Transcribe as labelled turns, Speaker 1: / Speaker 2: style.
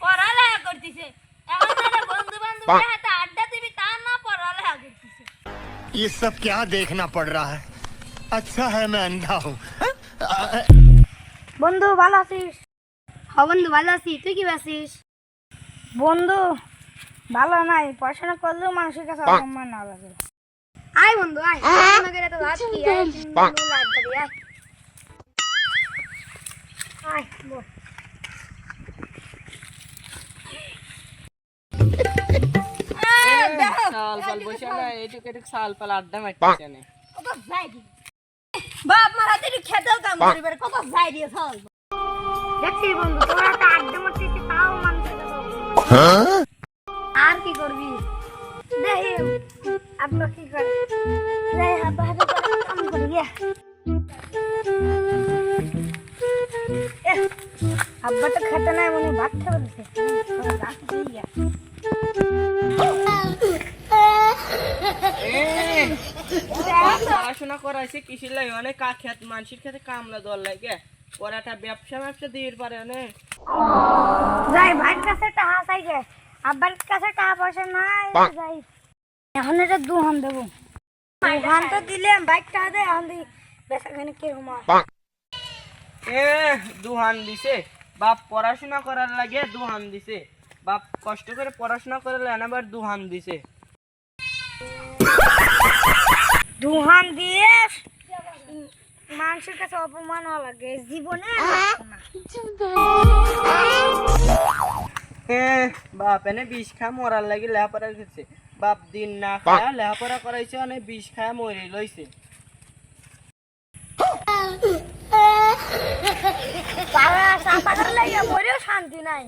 Speaker 1: পড়ালেখা করতেছে এখন তারা বন্ধু বান্ধবের সাথে আড্ডা দিবি তা না পড়ালেখা করতেছে।
Speaker 2: ये सब क्या देखना पड़ रहा है? अच्छा है मैं अंधा हूँ।
Speaker 1: বন্ধু ভালো আছিস? হ্যাঁ বন্ধু ভালো আছি, তুই কি আছিস? বন্ধু ভালো নাই, পড়াশোনা করলেও মানুষের কাছে অসম্মান না লাগে। আয় বন্ধু আয়, আমাদের এত লাভ কি? আয় বন্ধু লাভ করি আয়। আয় বল।
Speaker 3: সাল পাল বসে না এটুক এটুক সাল পাল আড্ডা মারতেছে না।
Speaker 1: কত যাই দি বাপ মার হাতে একটু খেতেও কাম করিবার কত যাই দিয়ে চল। দেখছি বন্ধু তোরা তো আড্ডা মারছিস তাও মানুষের কাছে আর কি করবি? দেখি আপনি কি করে রে হাতে হাতে কাম করি গে। আব্বা তো খেতে নাই মনে ভাত খাবে দিছে। রাত হয়ে গেছে।
Speaker 3: পড়াশোনা করাইছে কিসের লাগে অনেক খেত মানুষের খেতে কামলা দেওয়ার লাগে পড়াটা ব্যবসা দিয়ে পারে অনেক
Speaker 1: যাই ভাইয়ের কাছে টাকা চাই গে, আব্বার কাছে টাকা পয়সা নাই। যাই এখন এটা দুহান দেবো, দুহান তো দিলাম বাইক টাকা দে এখন দিই বেচাখানে কে হুমা
Speaker 3: দুহান দিছে বাপ পড়াশোনা করার লাগে দুহান দিছে বাপ কষ্ট করে পড়াশোনা করে আবার দুহান দিছে।
Speaker 1: দুহান দিয়ে মানুষের কাছে অপমান হওয়া লাগে জীবনে।
Speaker 3: বাপ এনে বিষ খা মরার লাগে লেহাপড়া করছে বাপ দিন না খায়া লেহাপড়া করাইছে অনেক বিষ খায়া মরে লইছে।
Speaker 1: মরেও শান্তি নাই।